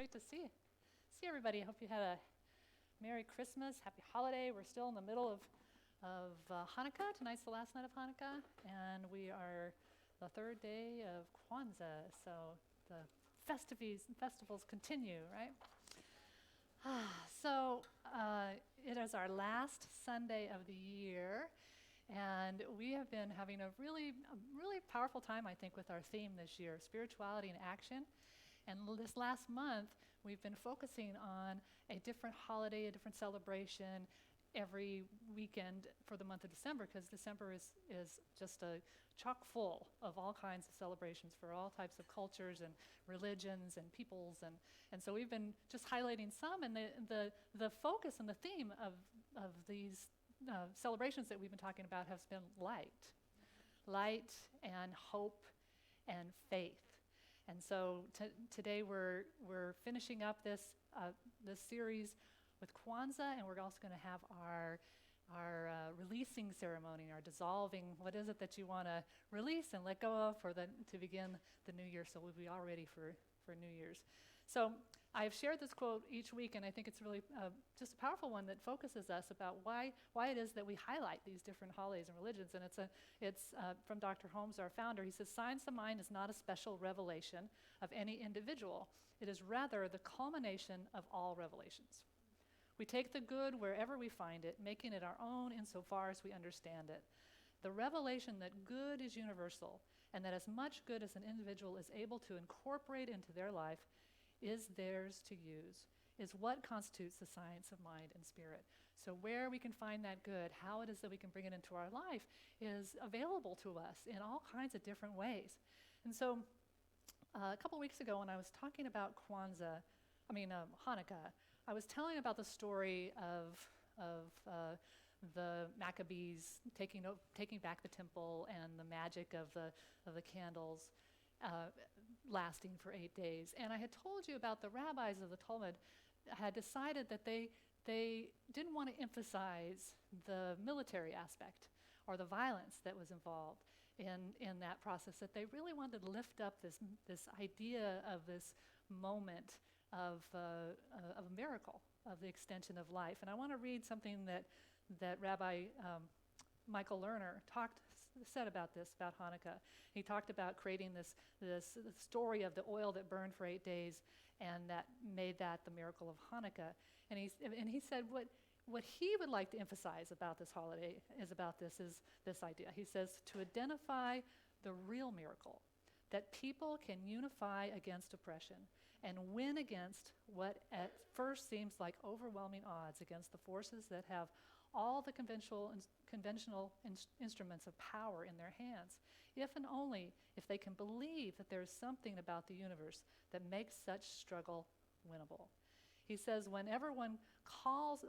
great to see everybody. I hope you had a Merry Christmas, Happy Holiday. We're still in the middle of Hanukkah. Tonight's the last night of Hanukkah, and we are the third day of Kwanzaa. So the festivals continue, right? It is our last Sunday of the year, and we have been having a really powerful time, I think, with our theme this year, spirituality in action. And this last month, we've been focusing on a different holiday, a different celebration every weekend for the month of December, because December is just a chock full of all kinds of celebrations for all types of cultures and religions and peoples. And so we've been just highlighting some, and the focus and the theme of these celebrations that we've been talking about has been light and hope and faith. And so today we're finishing up this series with Kwanzaa, and we're also going to have our releasing ceremony, our dissolving. What is it that you want to release and let go of to begin the new year? So we'll be all ready for New Year's. So I've shared this quote each week, and I think it's really just a powerful one that focuses us about why it is that we highlight these different holidays and religions. And it's from Dr. Holmes, our founder. He says, "Science of mind is not a special revelation of any individual. It is rather the culmination of all revelations. We take the good wherever we find it, making it our own insofar as we understand it. The revelation that good is universal, and that as much good as an individual is able to incorporate into their life is theirs to use, is what constitutes the science of mind and spirit." So where we can find that good, how it is that we can bring it into our life, is available to us in all kinds of different ways. And so a couple weeks ago, when I was talking about Hanukkah, I was telling about the story of the Maccabees taking back the temple and the magic of the candles lasting for 8 days. And I had told you about the rabbis of the Talmud had decided that they didn't want to emphasize the military aspect or the violence that was involved in that process, that they really wanted to lift up this idea of this moment of a miracle, of the extension of life. And I want to read something that Rabbi Michael Lerner said about Hanukkah. He talked about creating this story of the oil that burned for 8 days, and that made that the miracle of Hanukkah. And he said what he would like to emphasize about this holiday is this idea. He says, to identify the real miracle, that people can unify against oppression and win against what at first seems like overwhelming odds against the forces that have all the conventional instruments of power in their hands, if and only if they can believe that there is something about the universe that makes such struggle winnable. He says whatever one calls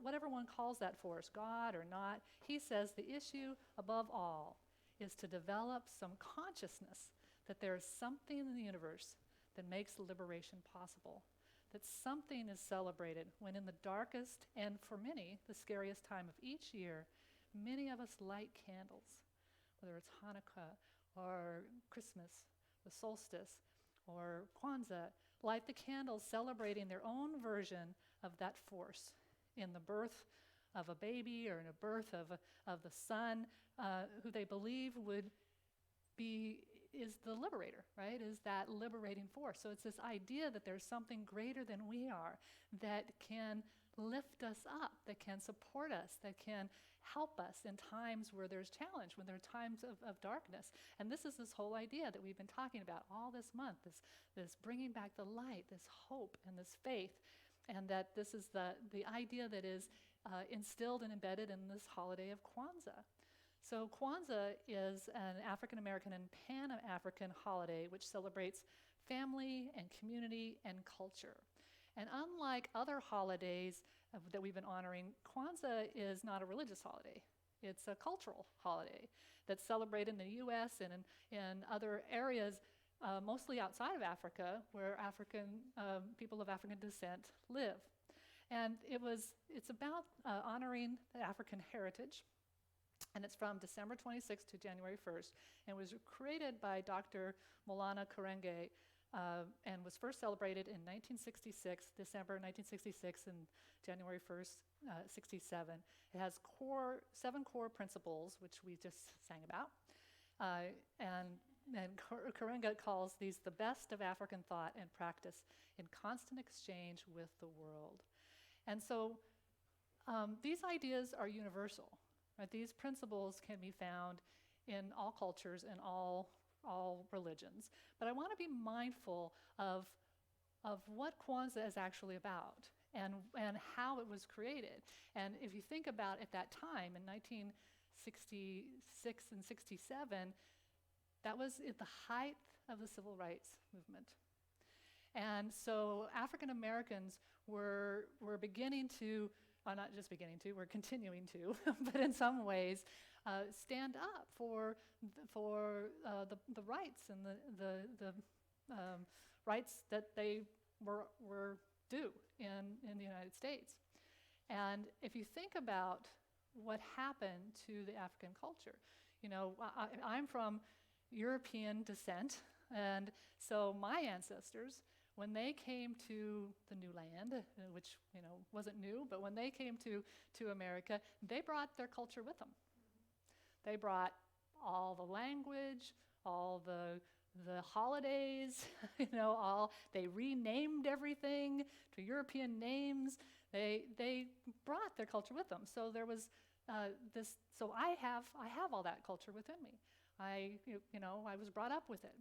that force, God or not, he says the issue above all is to develop some consciousness that there is something in the universe that makes liberation possible, that something is celebrated when in the darkest and, for many, the scariest time of each year, many of us light candles, whether it's Hanukkah or Christmas, the solstice, or Kwanzaa, light the candles celebrating their own version of that force in the birth of a baby or in the birth of the son who they believe is the liberator, right? Is that liberating force. So it's this idea that there's something greater than we are that can lift us up, that can support us, that can help us in times where there's challenge, when there are times of darkness. And this is this whole idea that we've been talking about all this month, this bringing back the light, this hope and this faith, and that this is the idea that is instilled and embedded in this holiday of Kwanzaa. So Kwanzaa is an African American and Pan-African holiday which celebrates family and community and culture. And unlike other holidays that we've been honoring, Kwanzaa is not a religious holiday. It's a cultural holiday that's celebrated in the U.S. and in other areas, mostly outside of Africa, where people of African descent live. And it's about honoring the African heritage. And it's from December 26th to January 1st. And it was created by Dr. Maulana Karenge and was first celebrated in 1966, December 1966, and January 1st, 67. It has 7 core principles, which we just sang about. And Karenga calls these the best of African thought and practice in constant exchange with the world. And so these ideas are universal. Right? These principles can be found in all cultures and all religions. But I want to be mindful of what Kwanzaa is actually about and how it was created. And if you think about at that time, in 1966 and 67, that was at the height of the civil rights movement. And so African Americans were beginning to, not just beginning to, we're continuing to, but in some ways, stand up for the rights and the rights that they were due in the United States. And if you think about what happened to the African culture, I'm from European descent, and so my ancestors, when they came to the new land, which wasn't new, but when they came to America, they brought their culture with them. They brought all the language, all the holidays, they renamed everything to European names. They brought their culture with them. So there was this. So I have all that culture within me. I was brought up with it.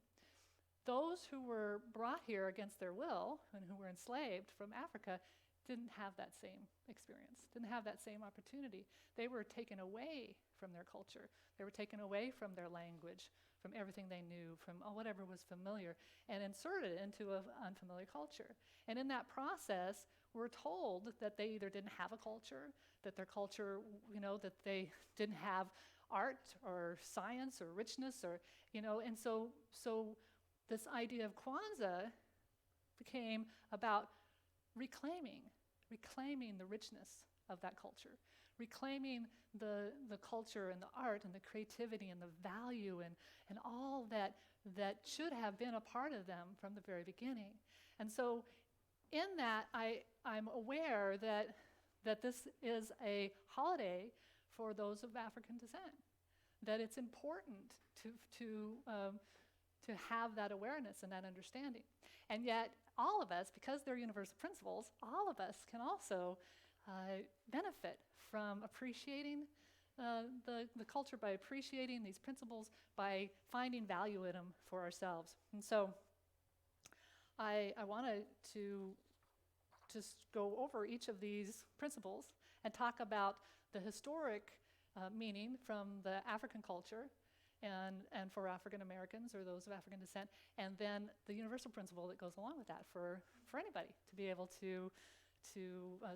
Those who were brought here against their will and who were enslaved from Africa didn't have that same experience, didn't have that same opportunity. They were taken away from their culture. They were taken away from their language, from everything they knew, from whatever was familiar, and inserted into an unfamiliar culture. And in that process, we're told that they either didn't have a culture, that their culture, that they didn't have art or science or richness, and so this idea of Kwanzaa became about reclaiming the richness of that culture, reclaiming the culture and the art and the creativity and the value and all that should have been a part of them from the very beginning. And so in that, I'm aware that this is a holiday for those of African descent, that it's important to have that awareness and that understanding. And yet, all of us, because they're universal principles, all of us can also benefit from appreciating the culture, by appreciating these principles, by finding value in them for ourselves. And so I wanted to just go over each of these principles and talk about the historic meaning from the African culture and for African Americans or those of African descent, and then the universal principle that goes along with that for anybody to be able to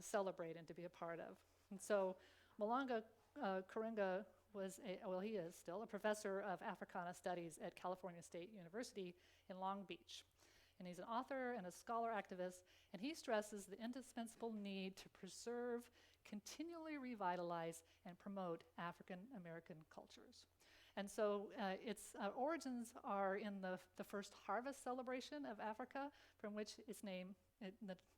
celebrate and to be a part of. And so Malanga Karenga he is still a professor of Africana Studies at California State University in Long Beach. And he's an author and a scholar activist, and he stresses the indispensable need to preserve, continually revitalize, and promote African American cultures. And so its origins are in the first harvest celebration of Africa, from which its name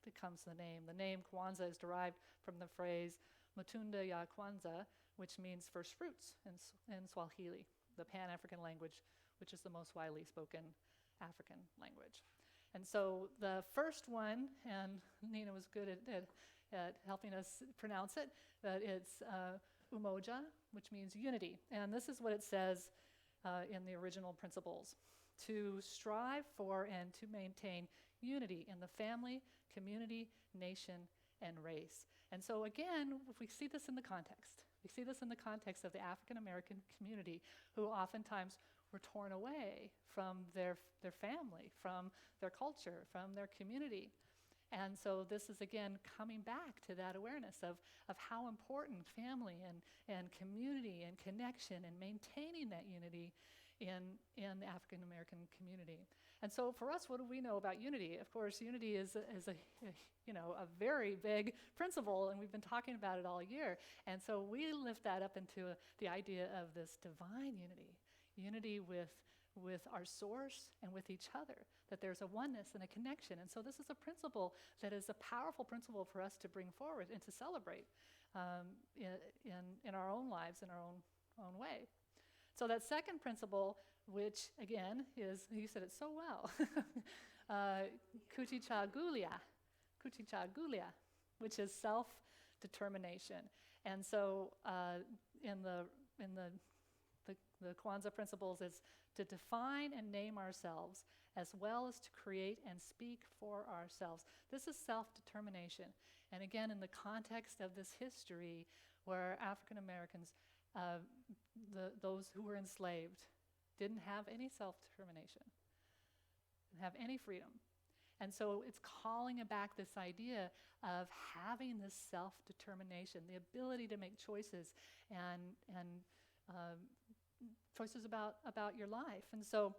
becomes the name. The name Kwanzaa is derived from the phrase Matunda ya Kwanzaa, which means first fruits in Swahili, the Pan-African language, which is the most widely spoken African language. And so the first one, and Nina was good at helping us pronounce it, that it's Umoja, which means unity. And this is what it says in the original principles: to strive for and to maintain unity in the family, community, nation, and race. And so again, we see this in the context. We see this in the context of the African American community, who oftentimes were torn away from their family, from their culture, from their community. And so this is, again, coming back to that awareness of how important family and community and connection and maintaining that unity in the African American community. And so for us, what do we know about unity? Of course, unity is a very big principle, and we've been talking about it all year. And so we lift that up into the idea of this divine unity with with our source and with each other, that there's a oneness and a connection. And so this is a principle that is a powerful principle for us to bring forward and to celebrate in our own lives, in our own way. So that second principle, which again is, you said it so well, kuchichagulia, which is self-determination. And so in the Kwanzaa principles is to define and name ourselves, as well as to create and speak for ourselves. This is self-determination. And again, in the context of this history where African Americans, those who were enslaved, didn't have any self-determination, didn't have any freedom. And so it's calling back this idea of having this self-determination, the ability to make choices and choices about your life. And so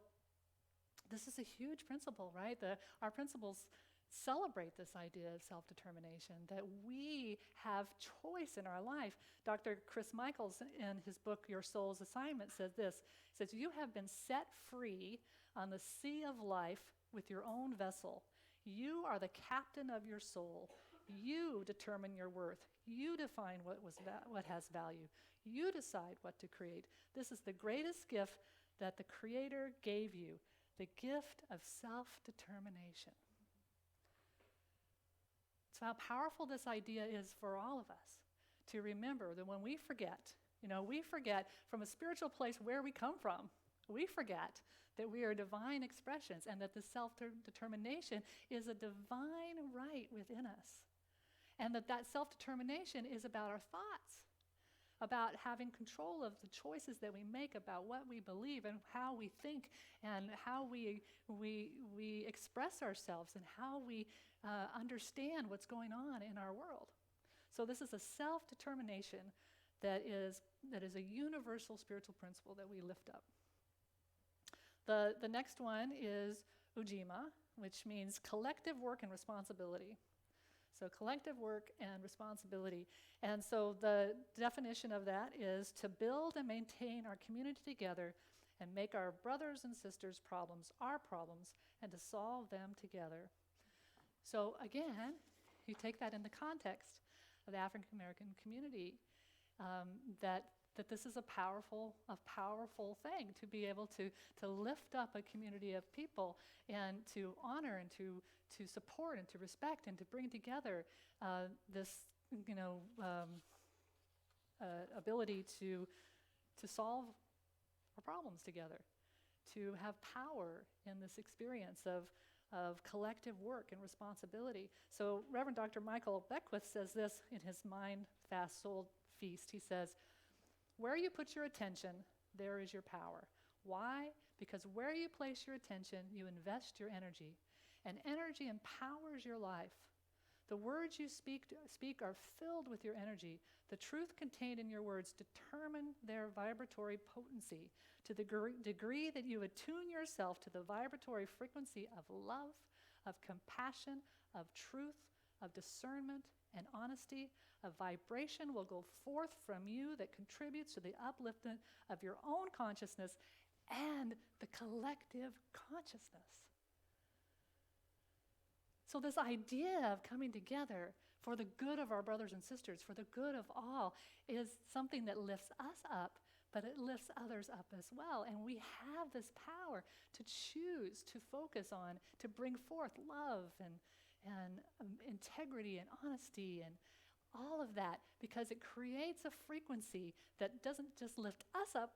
this is a huge principle, right? Our principles celebrate this idea of self-determination, that we have choice in our life. Dr. Chris Michaels, in his book, Your Soul's Assignment, says this. He says, you have been set free on the sea of life with your own vessel. You are the captain of your soul. You determine your worth. You define what has value. You decide what to create. This is the greatest gift that the Creator gave you, the gift of self-determination. So how powerful this idea is for all of us to remember that when we forget from a spiritual place where we come from. We forget that we are divine expressions and that the self-determination is a divine right within us. And that self-determination is about our thoughts, about having control of the choices that we make about what we believe and how we think and how we express ourselves and how we understand what's going on in our world. So this is a self-determination that is a universal spiritual principle that we lift up. The next one is Ujima, which means collective work and responsibility. So collective work and responsibility. And so the definition of that is to build and maintain our community together and make our brothers and sisters' problems our problems and to solve them together. So again, you take that in the context of the African American community, that this is a powerful thing to be able to lift up a community of people and to honor and to support and to respect and to bring together this ability to solve our problems together, to have power in this experience of collective work and responsibility. So Reverend Dr. Michael Beckwith says this in his Mind, Fast, Soul Feast. He says, where you put your attention, there is your power. Why? Because where you place your attention, you invest your energy, and energy empowers your life. The words you speak are filled with your energy. The truth contained in your words determine their vibratory potency to the degree that you attune yourself to the vibratory frequency of love, of compassion, of truth, of discernment, and honesty. A vibration will go forth from you that contributes to the upliftment of your own consciousness and the collective consciousness. So this idea of coming together for the good of our brothers and sisters, for the good of all, is something that lifts us up, but it lifts others up as well. And we have this power to choose, to focus on, to bring forth love and integrity and honesty and all of that, because it creates a frequency that doesn't just lift us up,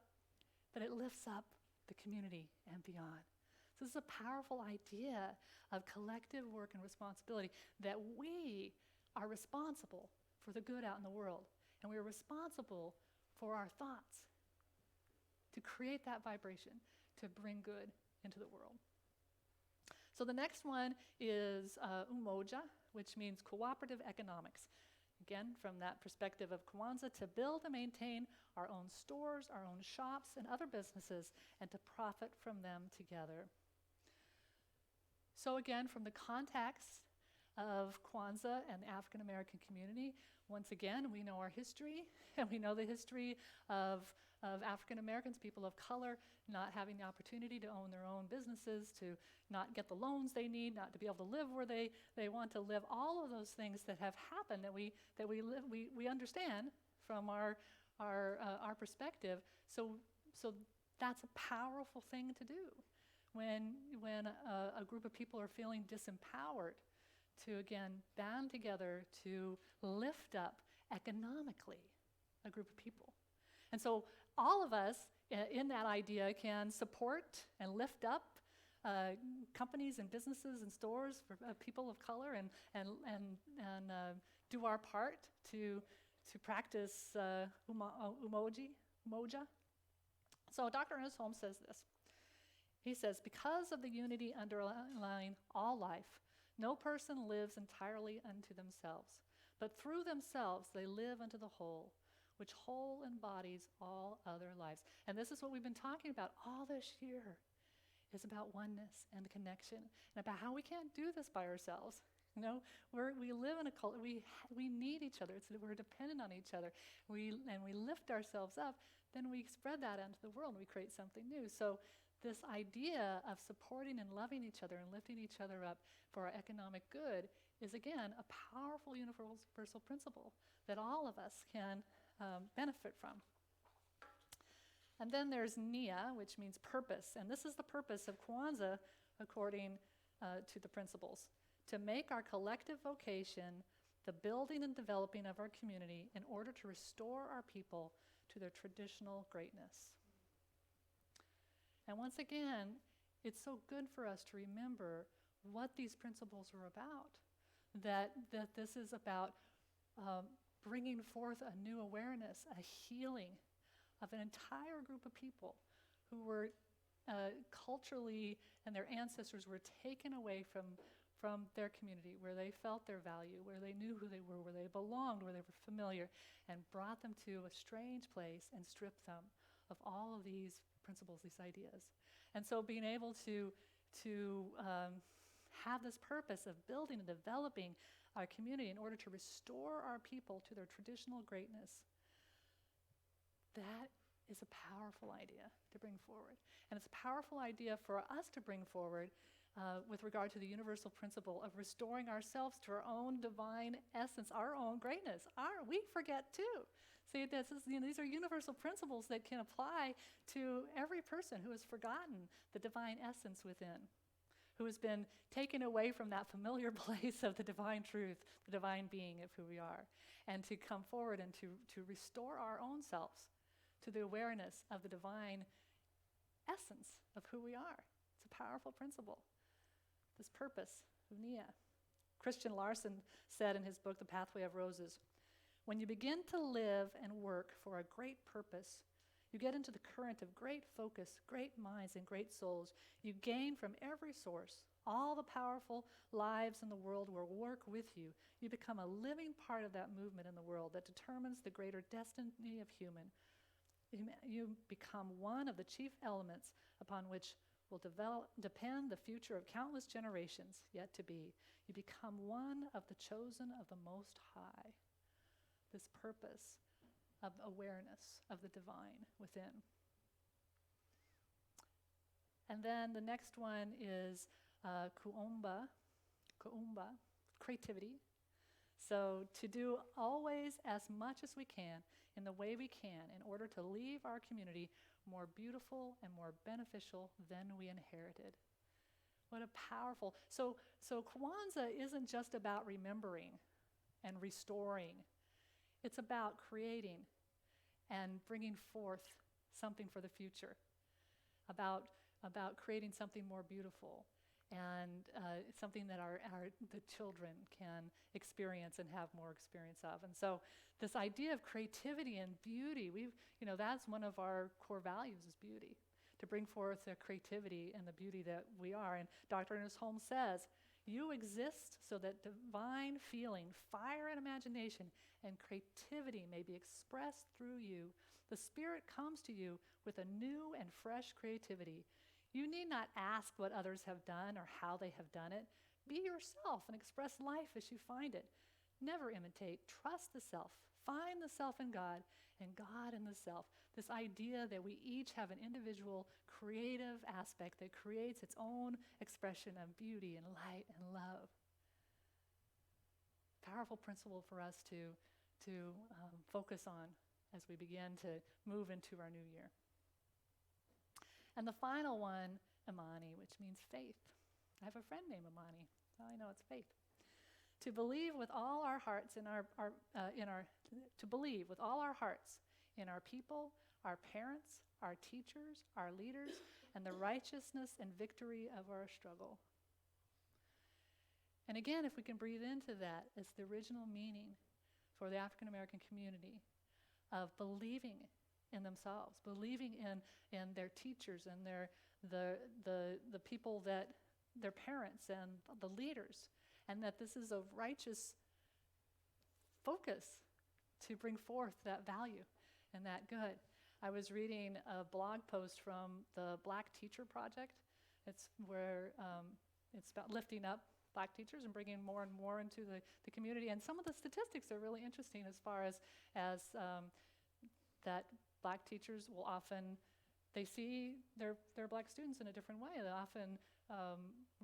but it lifts up the community and beyond. So this is a powerful idea of collective work and responsibility, that we are responsible for the good out in the world, and we are responsible for our thoughts to create that vibration, to bring good into the world. So the next one is Umoja, which means cooperative economics. Again, from that perspective of Kwanzaa, to build and maintain our own stores, our own shops, and other businesses, and to profit from them together. So again, from the context of Kwanzaa and the African American community. Once again, we know our history, and we know the history of African Americans, people of color, not having the opportunity to own their own businesses, to not get the loans they need, not to be able to live where they want to live. All of those things that have happened that we understand from our perspective. So that's a powerful thing to do when a group of people are feeling disempowered, to again band together to lift up economically a group of people. And so all of us in that idea can support and lift up companies and businesses and stores for people of color, and do our part to practice umoja. So Dr. Ernest Holmes says this. He says, because of the unity underlying all life, no person lives entirely unto themselves, but through themselves they live unto the whole, which whole embodies all other lives. And this is what we've been talking about all this year, is about oneness and connection, and about how we can't do this by ourselves. You know, we live in a culture, we need each other. We're dependent on each other. We lift ourselves up, then we spread that into the world, and we create something new. So this idea of supporting and loving each other and lifting each other up for our economic good is, again, a powerful universal principle that all of us can benefit from. And then there's Nia, which means purpose. And this is the purpose of Kwanzaa according to the principles: to make our collective vocation the building and developing of our community in order to restore our people to their traditional greatness. And once again, it's so good for us to remember what these principles are about, that this is about bringing forth a new awareness, a healing of an entire group of people who were culturally, and their ancestors were taken away from their community, where they felt their value, where they knew who they were, where they belonged, where they were familiar, and brought them to a strange place and stripped them of all of these principles, these ideas. And so being able to have this purpose of building and developing our community in order to restore our people to their traditional greatness, that is a powerful idea to bring forward. And it's a powerful idea for us to bring forward with regard to the universal principle of restoring ourselves to our own divine essence, our own greatness. We forget too. See, these are universal principles that can apply to every person who has forgotten the divine essence within, who has been taken away from that familiar place of the divine truth, the divine being of who we are, and to come forward and to restore our own selves to the awareness of the divine essence of who we are. It's a powerful principle, this purpose of Nia. Christian Larson said in his book, The Pathway of Roses, when you begin to live and work for a great purpose, you get into the current of great focus, great minds, and great souls. You gain from every source. All the powerful lives in the world will work with you. You become a living part of that movement in the world that determines the greater destiny of human. You become one of the chief elements upon which will depend the future of countless generations yet to be. You become one of the chosen of the Most High. This purpose of awareness of the divine within. And then the next one is kuumba, creativity. So to do always as much as we can in the way we can in order to leave our community more beautiful and more beneficial than we inherited. What a powerful, so Kwanzaa isn't just about remembering and restoring. It's about creating and bringing forth something for the future, about creating something more beautiful, and something that the children can experience and have more experience of. And so this idea of creativity and beauty, that's one of our core values, is beauty, to bring forth the creativity and the beauty that we are. And Dr. Ernest Holmes says, you exist so that divine feeling, fire and imagination, and creativity may be expressed through you. The Spirit comes to you with a new and fresh creativity. You need not ask what others have done or how they have done it, Be yourself and express life as you find it. Never imitate. Trust the self. Find the self in God and God in the self. This idea that we each have an individual creative aspect that creates its own expression of beauty and light and love. Powerful principle for us to focus on as we begin to move into our new year. And the final one, Imani, which means faith. I have a friend named Imani, so I know it's faith. To believe with all our hearts to believe with all our hearts in our people, our parents, our teachers, our leaders, and the righteousness and victory of our struggle. And again, if we can breathe into that, it's the original meaning for the African American community of believing in themselves, believing in their teachers and the people that their parents and the leaders, and that this is a righteous focus to bring forth that value and that good. I was reading a blog post from the Black Teacher Project. It's where it's about lifting up Black teachers and bringing more and more into the community. And some of the statistics are really interesting as far as that Black teachers will often, they see their Black students in a different way. They often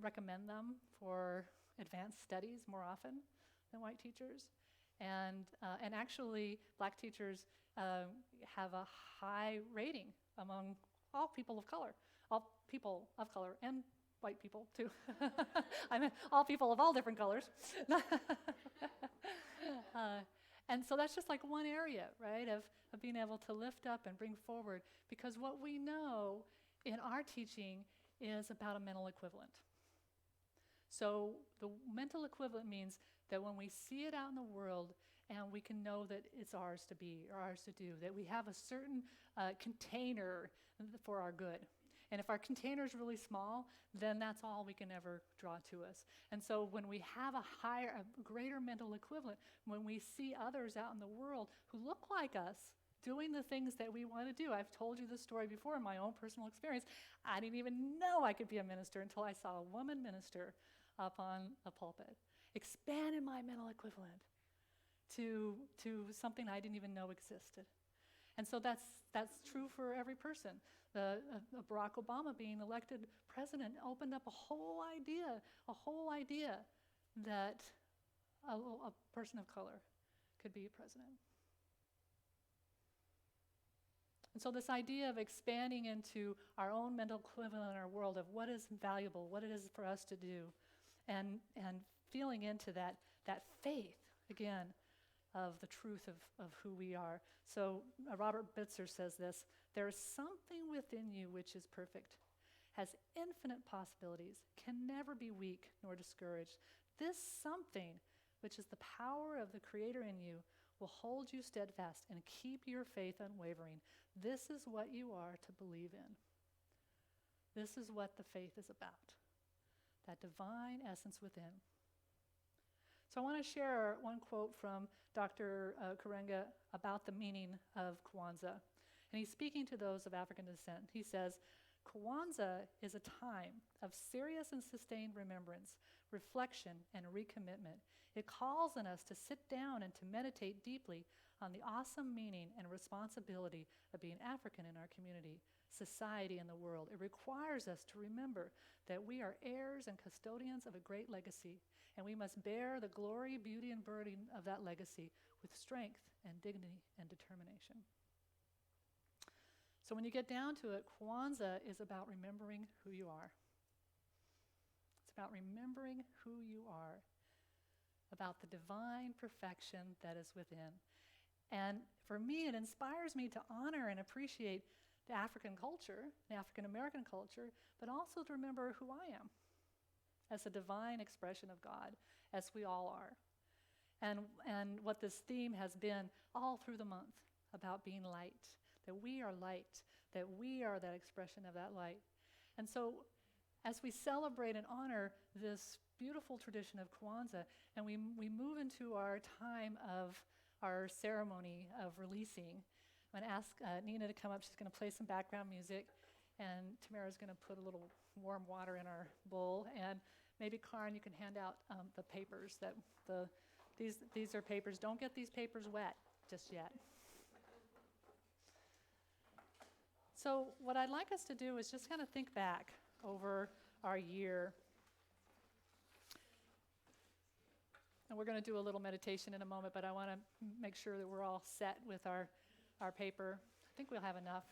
recommend them for advanced studies more often than white teachers. And actually, Black teachers have a high rating among all people of color, and white people too. I mean, all people of all different colors. And so that's just like one area, right, of being able to lift up and bring forward, because what we know in our teaching is about a mental equivalent. So the mental equivalent means that when we see it out in the world and we can know that it's ours to be or ours to do, that we have a certain container for our good. And if our container is really small, then that's all we can ever draw to us. And so when we have a greater mental equivalent, when we see others out in the world who look like us, doing the things that we want to do. I've told you this story before in my own personal experience. I didn't even know I could be a minister until I saw a woman minister up on a pulpit. Expanded my mental equivalent to something I didn't even know existed. And so that's true for every person. Barack Obama being elected president opened up a whole idea that a person of color could be president. And so this idea of expanding into our own mental equivalent in our world of what is valuable, what it is for us to do, and feeling into that faith, again, of the truth of who we are. So Robert Bitzer says this: there is something within you which is perfect, has infinite possibilities, can never be weak nor discouraged. This something, which is the power of the Creator in you, will hold you steadfast and keep your faith unwavering. This is what you are to believe in. This is what the faith is about, that divine essence within. So I want to share one quote from Dr. Karenga about the meaning of Kwanzaa. And he's speaking to those of African descent. He says, Kwanzaa is a time of serious and sustained remembrance, reflection, and recommitment. It calls on us to sit down and to meditate deeply on the awesome meaning and responsibility of being African in our community, society, and the world. It requires us to remember that we are heirs and custodians of a great legacy, and we must bear the glory, beauty, and burden of that legacy with strength and dignity and determination. So when you get down to it, Kwanzaa is about remembering who you are. It's about remembering who you are, about the divine perfection that is within. And for me, it inspires me to honor and appreciate the African culture, the African American culture, but also to remember who I am as a divine expression of God, as we all are. And what this theme has been all through the month, about being light, that we are light, that we are that expression of that light. And so as we celebrate and honor this beautiful tradition of Kwanzaa, and we move into our time of our ceremony of releasing, I'm going to ask Nina to come up. She's going to play some background music, and Tamara's going to put a little warm water in our bowl. And maybe Karen, you can hand out the papers that these are papers. Don't get these papers wet just yet. So what I'd like us to do is just kind of think back over our year. And we're going to do a little meditation in a moment, but I want to make sure that we're all set with our paper. I think we'll have enough.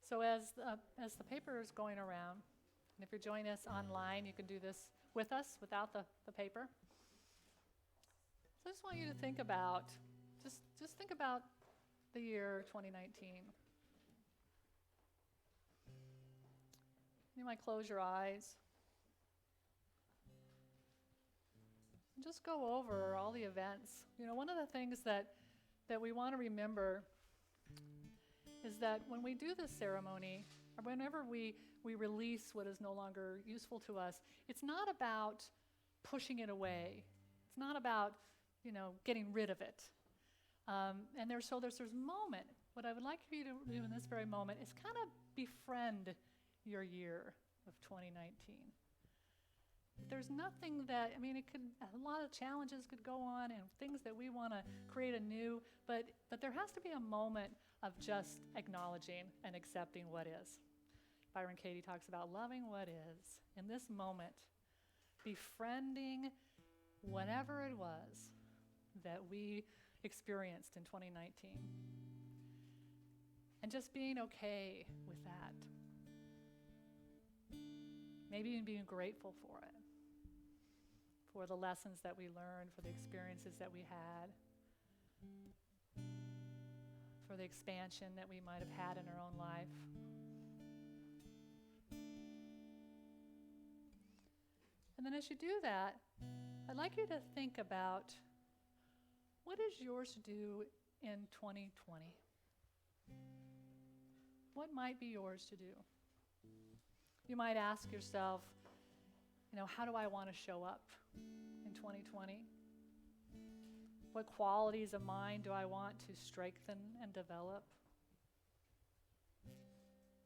So as the paper is going around, and if you're joining us online, you can do this with us without the paper. So I just want you to think about, just think about the year 2019. You might close your eyes. And just go over all the events. You know, one of the things that we want to remember is that when we do this ceremony, or whenever we release what is no longer useful to us, it's not about pushing it away. It's not about, getting rid of it. And there's this moment. What I would like for you to do in this very moment is kind of befriend your year of 2019. There's nothing that, a lot of challenges could go on and things that we want to create anew, but there has to be a moment of just acknowledging and accepting what is. Byron Katie talks about loving what is. In this moment, befriending whatever it was that we experienced in 2019. And just being okay with that. Maybe even being grateful for it. For the lessons that we learned, for the experiences that we had, for the expansion that we might have had in our own life. And then as you do that, I'd like you to think about what is yours to do in 2020? What might be yours to do? You might ask yourself, how do I want to show up in 2020? What qualities of mine do I want to strengthen and develop?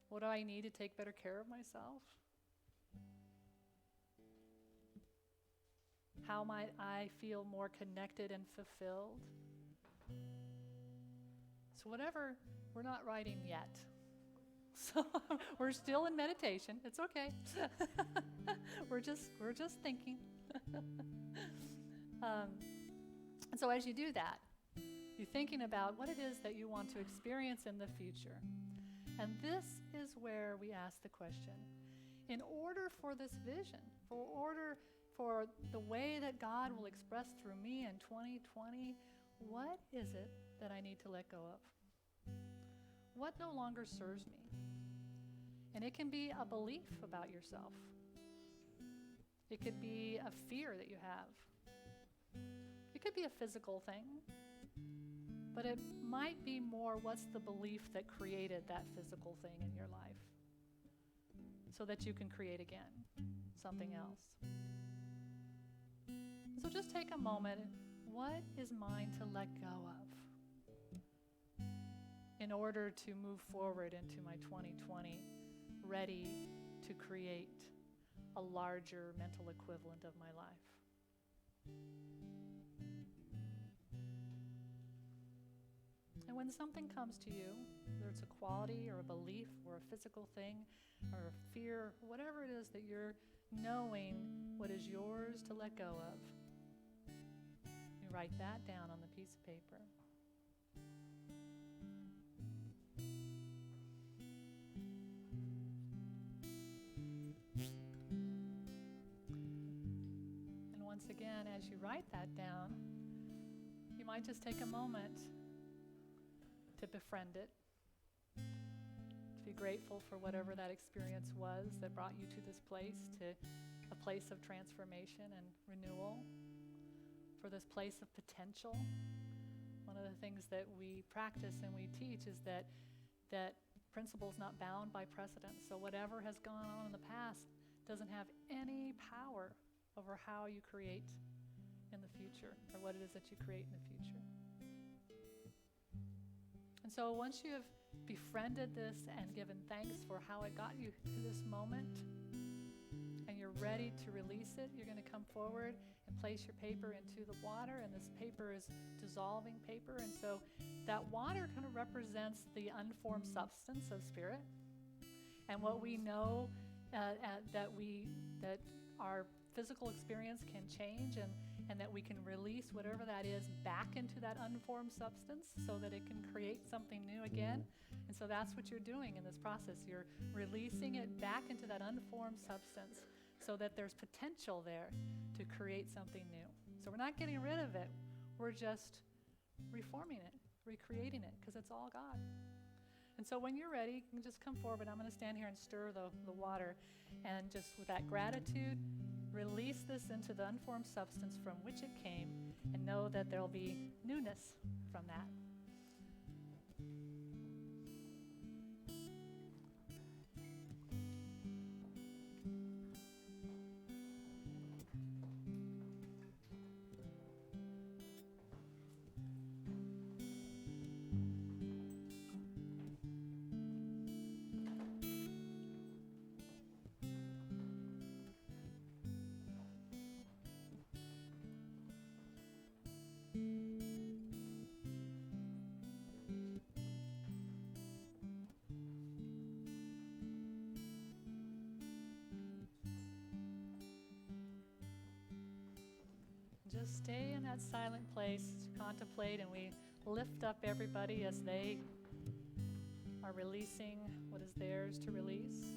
What do I need to take better care of myself? How might I feel more connected and fulfilled? So whatever, we're not writing yet. So we're still in meditation. It's okay. We're just thinking. And so as you do that, you're thinking about what it is that you want to experience in the future. And this is where we ask the question, in order for this vision, for the way that God will express through me in 2020, what is it that I need to let go of? What no longer serves me? And it can be a belief about yourself. It could be a fear that you have. It could be a physical thing, but it might be more what's the belief that created that physical thing in your life so that you can create again something else. So just take a moment. What is mine to let go of in order to move forward into my 2020, ready to create a larger mental equivalent of my life? And when something comes to you, whether it's a quality or a belief or a physical thing or a fear, whatever it is that you're knowing what is yours to let go of, you write that down on the piece of paper. And once again, as you write that down, you might just take a moment to befriend it, to be grateful for whatever that experience was that brought you to this place, to a place of transformation and renewal, for this place of potential. When one of the things that we practice and we teach is that principle is not bound by precedent. So whatever has gone on in the past doesn't have any power over how you create in the future, or what it is that you create in the future. And so once you have befriended this and given thanks for how it got you to this moment, and you're ready to release it, you're going to come forward and place your paper into the water, and this paper is dissolving paper, and so that water kind of represents the unformed substance of spirit. And what we know that our physical experience can change, and that we can release whatever that is back into that unformed substance so that it can create something new again. And so that's what you're doing in this process. You're releasing it back into that unformed substance so that there's potential there to create something new. So we're not getting rid of it. We're just reforming it, recreating it, because it's all God. And so when you're ready, you can just come forward. I'm going to stand here and stir the water. And just with that gratitude, release this into the unformed substance from which it came, and know that there will be newness from that. Just stay in that silent place to contemplate, and we lift up everybody as they are releasing what is theirs to release.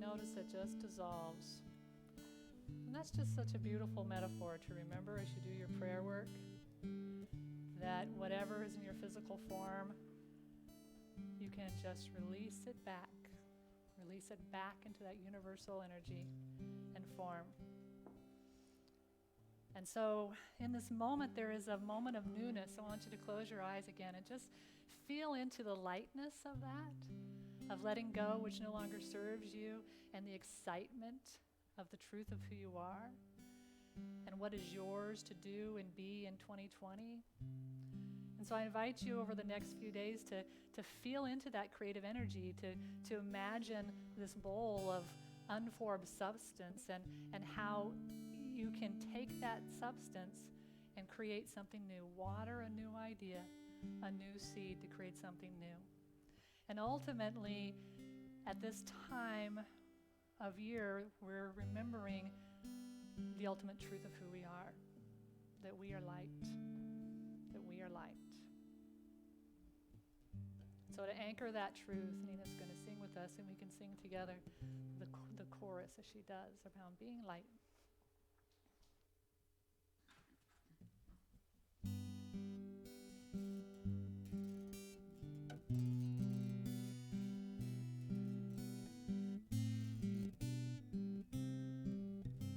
Notice it just dissolves. And that's just such a beautiful metaphor to remember as you do your prayer work, that whatever is in your physical form, you can just release it back into that universal energy and form. And so in this moment, there is a moment of newness. I want you to close your eyes again and just feel into the lightness of that, of letting go which no longer serves you, and the excitement of the truth of who you are and what is yours to do and be in 2020. And so I invite you over the next few days to feel into that creative energy, to imagine this bowl of unformed substance, and how you can take that substance and create something new, water a new idea, a new seed to create something new. And ultimately, at this time of year, we're remembering the ultimate truth of who we are, that we are light, that we are light. So to anchor that truth, Nina's going to sing with us, and we can sing together the chorus as she does around being light.